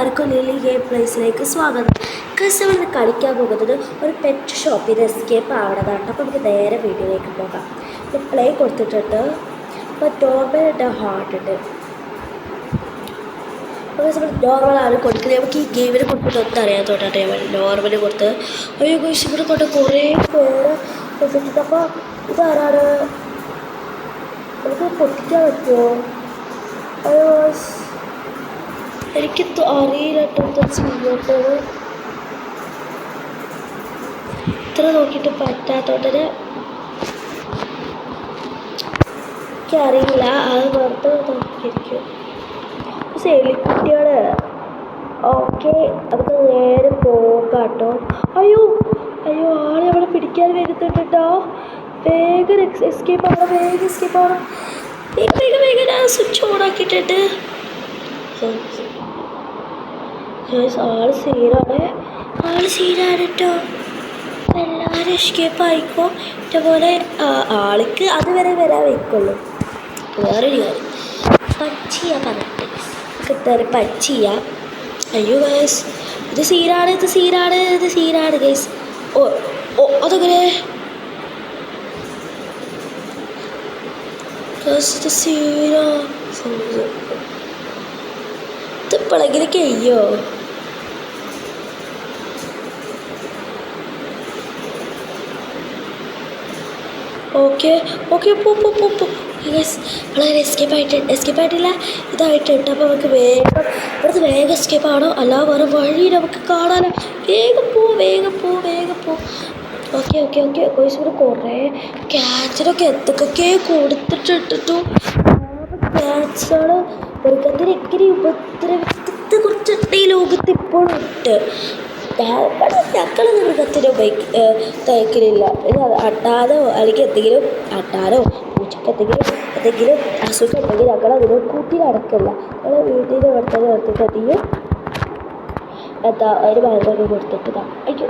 എല്ലാവർക്കും ലിലി ഗെയിം പ്ലേസിലേക്ക് സ്വാഗതം. കസ്റ്റമർ കളിക്കാൻ പോകുന്നത് ഒരു പെറ്റ് ഷോപ്പിൽ എസ്കേപ്പ് ആവണതാണ്. അപ്പോൾ നമുക്ക് നേരെ വീഡിയോയിലേക്ക് പോകാം. ഇപ്പോൾ പ്ലേ കൊടുത്തിട്ടുണ്ട്. ഇപ്പോൾ നോർമൽ ഹാർട്ട് ഉണ്ട്. അപ്പോൾ നമ്മൾ നോർമലാണ് കൊടുക്കുന്നത്. നമുക്ക് ഈ ഗെയിമിനെ കൊടുത്തിട്ട് ഒന്നും അറിയാത്തോട്ടാണ് നോർമൽ കൊടുത്ത്. അയ്യോ ഗോയ്സ്, ഇവിടെ കൊണ്ട് കുറേ പേര് കൊടുത്തിട്ടുണ്ട്. അപ്പോൾ ഇതാരാണ്? നമുക്ക് പൊട്ടിക്കാൻ പറ്റുമോ? അയ്യോ എനിക്ക് അറിയില്ല ചെയ്യട്ടത്. ഇത്ര നോക്കിയിട്ട് പറ്റാത്തോട്ടത് എനിക്കറിയില്ല. അത് വെറുതെ നോക്കിയിരിക്കും. എലിക്കുട്ടികൾ ഓക്കെ. നമുക്ക് നേരെ പോകാട്ടോ. അയ്യോ അയ്യോ, ആളെ അവിടെ പിടിക്കാൻ വരുന്നുണ്ട് കേട്ടോ. വേഗം എസ്കേപ്പ് ആവണം, വേഗം എസ്കേപ്പ് ആവണം. വേഗം വേഗം ഞാൻ സ്വിച്ച് ഓൺ ആക്കിയിട്ടുണ്ട്. ആള് സീനാണ് കേട്ടോ. എല്ലാവരും എസ്കേപ്പ് ആയിക്കോ. ഇതേപോലെ ആൾക്ക് അതുവരെ വരാൻ വയ്ക്കുള്ളൂ. വേറൊരു കാര്യം, പച്ചിയ പറഞ്ഞിട്ട് കിട്ടാറ് പച്ചിയ. അയ്യോ ഗൈസ്, ഇത് സീനാണ് ഗൈസ്. ഓ അതങ്ങനെ ഇത് സീനാ. ഇതിപ്പോഴെങ്കിലും കഴിയോ? ഓക്കെ വളരെ എസ്കേപ്പ് ആയിട്ടില്ല, ഇതായിട്ടുണ്ട്. അപ്പോൾ നമുക്ക് ഇവിടുത്തെ വേഗം എസ്കേപ്പ് ആണോ, അല്ല വേറെ വഴി നമുക്ക് കാണാനോ. വേഗം പോ. ഓക്കെ കോഴ്സ് ഇവിടെ കുറേ ക്യാൻസറൊക്കെ എന്തൊക്കെ കൊടുത്തിട്ടിട്ടു. ക്യാൻസർ മൃഗത്തിന് എങ്ങനെ ഉപദ്രവത്തെ കുറിച്ചിട്ട് ഈ ലോകത്ത് ഇപ്പോഴും ഉണ്ട്. ഞങ്ങൾ മൃഗത്തിനെ തയ്ക്കലില്ല. അട്ടാനോ അല്ലെങ്കിൽ അട്ടാനോ പൂച്ചക്ക് എന്തെങ്കിലും അസുഖം ഉണ്ടെങ്കിൽ ഞങ്ങൾ അതിനെ കൂട്ടി നടക്കില്ല. ഞങ്ങൾ വീട്ടിൽ ഇവിടുത്തെ നിർത്തിയിട്ട് അധികം ഒരു മരുന്നൊക്കെ കൊടുത്തിട്ട് അയ്യോ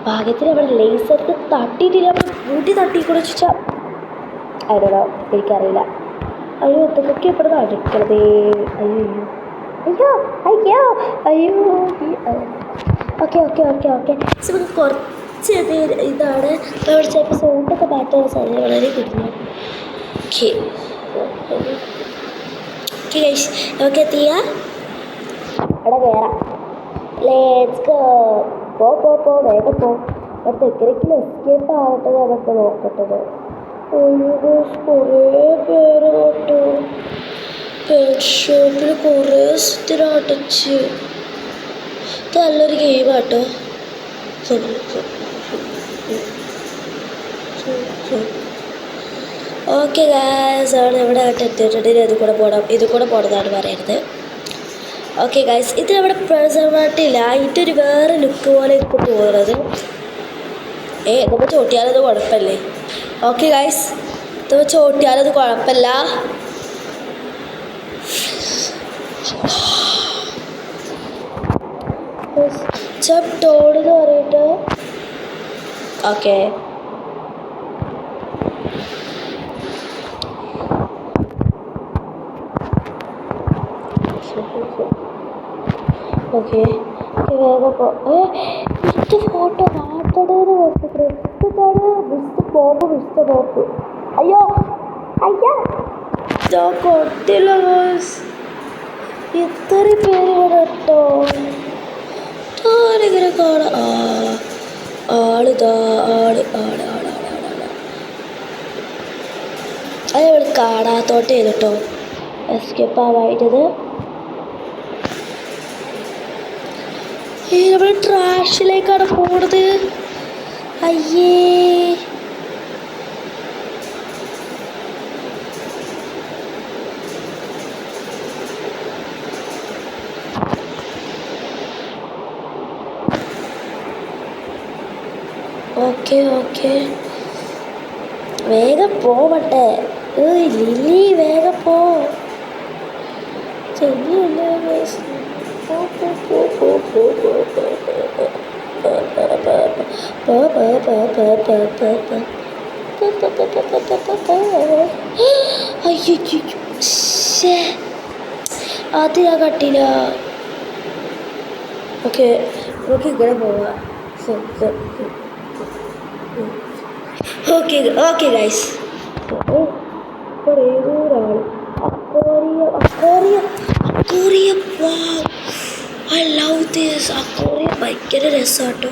ഭാഗ്യത്തിന് അവിടെ ലേസർക്ക് തട്ടിയിട്ടില്ല. നമ്മൾ വീട്ടിൽ തട്ടിക്കൂടെ ചോദിച്ചാൽ അതിനോടോ എനിക്കറിയില്ല. അയ്യോ എന്തൊക്കെ ഇവിടെ നടക്കണതേ. അയ്യോ ഓക്കെ നമുക്ക് കുറച്ച് ഇതാണ്. അവിടെ ചിലപ്പോൾ സൗണ്ടൊക്കെ മാറ്റാനുള്ള സാധ്യത വളരെ കൂടുതലാണ്. ഓക്കെ ഗൈസ്, നമുക്ക് എത്തിയ അവിടെ കയറാം. Let's go. വേഗം പോ. അവിടെ തെക്കരയ്ക്ക് എസ്കേപ്പ് ആവട്ടെ നമുക്ക് നോക്കട്ടത്. കുറേ പേര് കേട്ടോ. പെറ്റ് ഷോപ്പിൽ കുറേ സ്ഥിരം അടച്ച്. ഇത് നല്ലൊരു ഗെയിമാട്ടോ. ഓക്കെ ഗായ്സ്, അവിടെ ഇവിടെ എത്തിയിട്ടുണ്ട്. ഇത് കൂടെ പോണതാണ് പറയരുത്. ഓക്കെ ഗായ്സ്, ഇത് നമ്മുടെ പ്രസർവായിട്ടില്ല. ഇതൊരു വേറെ ലുക്ക് പോലെ ഇപ്പോൾ പോകുന്നത്. നമ്മൾ ചോട്ടിയാലത് കുഴപ്പമില്ലേ? ഓക്കെ ഗായ്സ്, നമ്മൾ ചോട്ടിയാലത് കുഴപ്പമില്ല. ടോഡ് എന്ന് പറഞ്ഞിട്ട് ഓക്കെ വേഗം പോ. ഇത് ഫോട്ടോ കാട്ടടേന്ന് കൊടുത്തിട്ട് മിസ്റ്റർ ബോബ്. അയ്യോ കൊട്ടില്ല. ഇത്രയും പേര് ഇവിടെ കേട്ടോ. ആളിങ്ങനെ കാണാം. ആളിതാ ആള് അതവിടെ കാണാത്തോട്ടെ കേട്ടോ എസ്കേപ്പ് ആവായിട്ടത്. നമ്മൾ ട്രാഷിലേക്കാണ് പോണത്. അയ്യേ ഓക്കെ വേഗം പോവട്ടെ. ലിലി വേഗം പോ. അയ്യോ അത് ഞാൻ കട്ടില്ല. ഓക്കെ നമുക്ക് ഇങ്ങനെ പോവാം. Okay okay guys. ഏതോ ഒരാൾ aquarium I love this. Aquarium ഭയങ്കര രസമാട്ടോ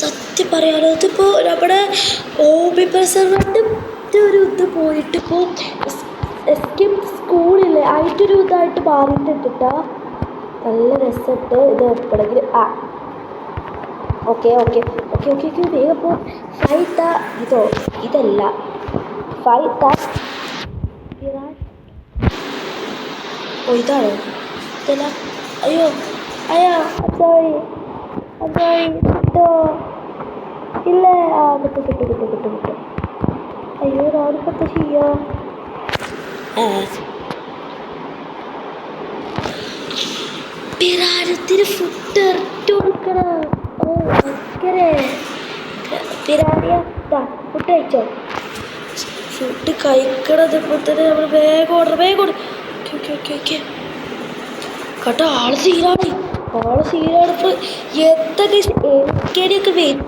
സത്യം പറയാലോ. ഇതിപ്പോൾ നമ്മുടെ ഓബി പ്രസർവൻ്റെ ഒരു ഇത് പോയിട്ട് ഇപ്പോൾ എസ്കേം സ്കൂളില്ലേ അതിൻ്റെ ഇതായിട്ട് മാറിയിട്ടിട്ടാ നല്ല രസമുണ്ട്. ഇത് എപ്പോഴെങ്കിലും okay okay okay okay okay വേഗം പോ. ഫൈറ്റ് ഇതല്ല ഫൈറ്റ് ഇതാണോ ഇതല്ല. അയ്യോ അയ്യോ സോറി കിട്ടോ ഇല്ല. കിട്ടും. അയ്യോ ഞാനിപ്പോൾ ചെയ്യാ. പിരാനത്തിന് ഫുഡ് ഇട്ട് കൊടുക്കണം. ഓ അങ്ങനെ പിരാനിയ ഫുഡ് കഴിച്ചോ? ഫുഡ് കഴിക്കണത് ഇപ്പോൾ തന്നെ നമ്മൾ വേഗം ഓർഡർ ഓക്കെ കേട്ടോ. ആള് സീനാണ് ഇപ്പോൾ എന്തൊക്കെ എനിക്കൊക്കെ വെയിറ്റ്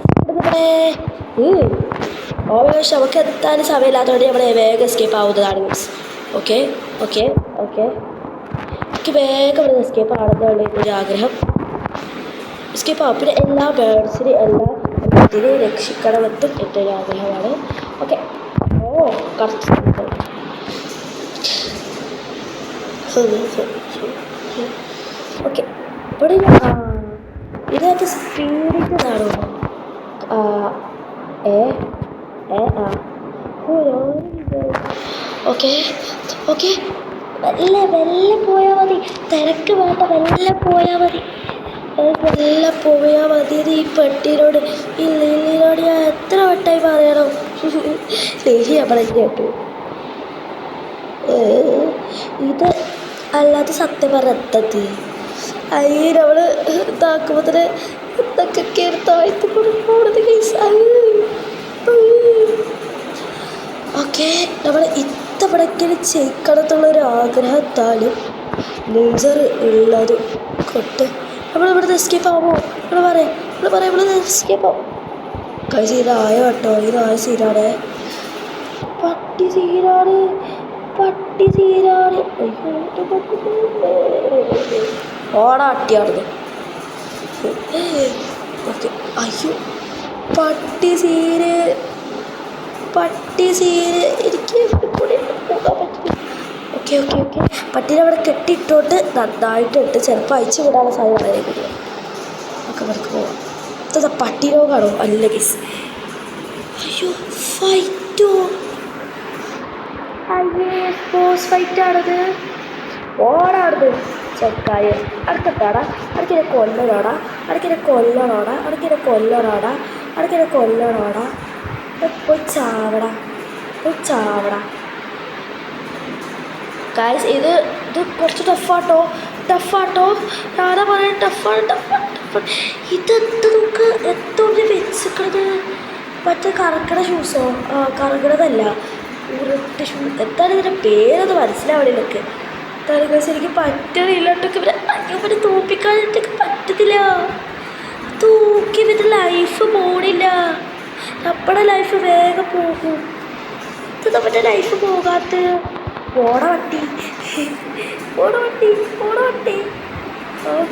നമുക്ക് എത്താനും സമയമില്ലാത്തതുകൊണ്ട് നമ്മൾ വേഗം എസ്കേപ്പ് ആവുന്നതാണ് മീൻസ്. ഓക്കെ എനിക്ക് വേഗം ഇവിടെ എസ്കേപ്പ് ആണെന്നുള്ള ഒരു ആഗ്രഹം. എസ്കേപ്പ് ആവും. പിന്നെ എല്ലാ ബേഡ്സിനെയും എല്ലാ ഇതിനെ രക്ഷിക്കണമെന്നും എൻ്റെ ഒരു ആഗ്രഹമാണ്. ഓക്കെ കറക്റ്റ് ഓക്കെ ഇവിടെ ഇതിനകത്ത് സ്പീഡിൻ്റെതാണോ? ഓക്കെ വെല്ലെ പോയാൽ മതി. തിരക്ക് വേണ്ട, വെല്ലെ പോയാൽ മതി. ഈ പെട്ടിനോട് ഈ ലില്ലിനോട് ഞാൻ എത്ര വട്ടമായി പറയണം. ലില്ലി നമ്മളെ കേട്ടു. ഇത് അല്ലാതെ സത്യം പറഞ്ഞ എത്തത്തി അയ്യ നമ്മൾ ഇതാക്കുമ്പോൾ തന്നെ ഇതൊക്കെ താഴ്ത്തി കൊടുക്കുന്നത് കേസ്. ഓക്കെ നമ്മൾ ഇത്തവണക്കിന് ചെയ്യിക്കണത്തുള്ളൊരു ആഗ്രഹത്താലും ലേസർ ഉള്ളത് കൊണ്ട് നമ്മളിവിടുന്ന് എസ്കേപ്പ് ആവുമോ? നമ്മൾ പറയാം ഇവിടെ എസ്കേപ്പ് ആവും. കഴിച്ച് ഇതായോ കേട്ടോ, ഇതായ സീനാണ്. പട്ടി സീനാണ്. ഓടാട്ടിയാടുന്നു. ഓക്കെ അയ്യോ പട്ടി സീന് എനിക്ക് കൂടെ പോകാൻ പറ്റില്ല. ഓക്കെ പട്ടീനെ അവിടെ കെട്ടിയിട്ടോട്ട് നന്നായിട്ട് ഇട്ട് ചിലപ്പോൾ അയച്ചു വിടാനുള്ള സാധ്യത വളരെ കൂടുതൽ. ഒക്കെ അവർക്ക് പോവാം. ഇതാ പട്ടി രോഗമാണോ? അല്ല കേസ്. അയ്യോ ഫൈറ്റോ സ്പോർട്സ് ഫൈറ്റാണത്. ഓടാടുന്നത് ചെക്കായ അടുത്തിട്ടാടാ അടുക്കിനെ കൊല്ലണോടാ പോയി ചാവടാ. ഗൈസ് ഇത് കുറച്ച് ടഫാട്ടോ ഞാനാ പറയാൻ ടഫാണ്. ഇതെന്ത് നമുക്ക് എത്തോണ്ട് വെച്ചിക്കണത്? മറ്റേ കറക്കട ഷൂസോ? കറക്കടതല്ല, ഉരുട്ട് ഷൂ. എന്താണ് ഇതിൻ്റെ പേരൊന്ന് മനസ്സിലാവണില്ലൊക്കെ. എന്താണ് ഗൈസ് എനിക്ക് പറ്റണില്ലട്ടൊക്കെ. ഇവരെ തോപ്പിക്കാനായിട്ടൊക്കെ പറ്റത്തില്ല. തൂക്കി ഇവരുടെ ലൈഫ് പോണില്ല. നമ്മുടെ ലൈഫ് വേഗം പോകും. ഇത് നമ്മുടെ ലൈഫ് പോകാത്ത ഓടവട്ടി.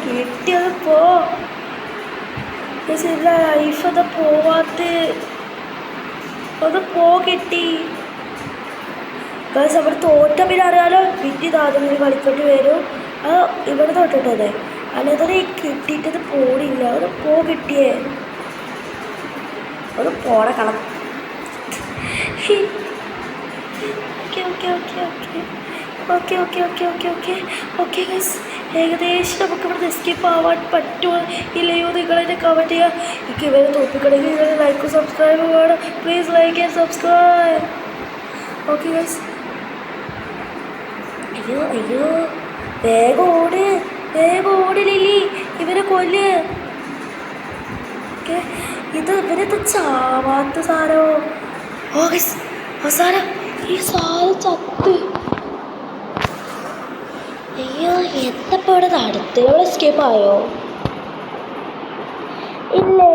കിട്ടിയത് പോ. ലൈഫ് അത് പോവാത്ത കിട്ടി. ബസ് അവിടെ തോറ്റ പിന്നെ അറിയാലോ വിറ്റി താതമ്മ കളിക്കേണ്ടി വരും. അത് ഇവിടെ തൊട്ടിട്ടതെ അല്ലാതെ കിട്ടിയിട്ടത് പോണില്ല. അത് കിട്ടിയേ അത് പോണ കളം. ഓക്കെ ഗൈസ് ഏകദേശം നമുക്ക് ഇവിടെ എസ്കേപ്പ് ആവാൻ പറ്റുമോ ഇല്ലയോ നിങ്ങളെന്നെ കമൻറ്റ് ചെയ്യുക. എനിക്ക് ഇവരെ തോപ്പിക്കണമെങ്കിൽ നിങ്ങൾ ലൈക്കും സബ്സ്ക്രൈബും വേണം. Please like and subscribe. Okay guys. അയ്യോ വേഗം ഓട് ലില്ലി, ഇവരെ കൊല്ല്. ഓക്കെ ഇവരത് ചാവാത്ത സാരോ. ഓ ഗൈസ് അവസാനം ഈ സാധനം ചത്ത്. അയ്യോ എന്നപ്പോൾ ഇവിടെ നടത്ത് എസ്കേപ്പ് ആയോ? ഇല്ലേ?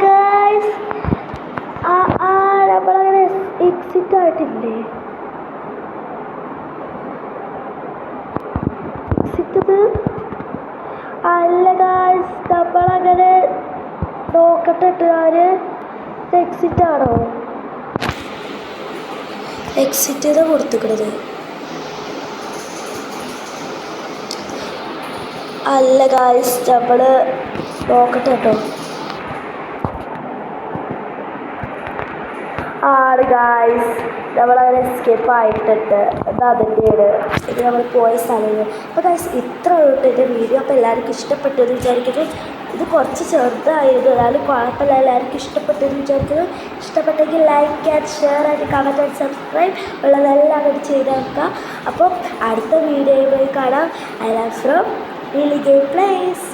ഗൈസ് നമ്മളങ്ങനെ എക്സിറ്റ് ആയിട്ടില്ലേ? എക്സിറ്റ് അല്ല ഗൈസ്, നമ്മളങ്ങനെ നോക്കട്ടെ. എക്സിറ്റ് ആണോ? എക്സിറ്റ് ചെയ്താൽ കൊടുത്തിക്കണത് അല്ല ഗൈസ്, നമ്മൾ നോക്കട്ടെ കേട്ടോ. ആണ് ഗൈസ്, നമ്മളങ്ങനെ എസ്കേപ്പ് ആയിട്ടുണ്ട്. എന്നാൽ അതിൻ്റെയാണ് ഇത് നമ്മൾ പോയ സ്ഥലങ്ങൾ. അപ്പോൾ ഗൈസ് ഇത്ര തൊട്ട് എൻ്റെ വീഡിയോ അപ്പോൾ എല്ലാവർക്കും ഇഷ്ടപ്പെട്ടു എന്ന് വിചാരിക്കുന്നത്. ഇത് കുറച്ച് ചെറുതായിരുന്നു, എന്നാലും കുഴപ്പമില്ല, എല്ലാവർക്കും ഇഷ്ടപ്പെട്ടു എന്ന് വിചാരിക്കുന്നു. ഇഷ്ടപ്പെട്ടെങ്കിൽ like and share and comment and subscribe ഉള്ളതെല്ലാം അങ്ങോട്ട് ചെയ്ത് വെക്കുക. അപ്പോൾ അടുത്ത വീഡിയോയിൽ പോയി കാണാം. I love from really game place.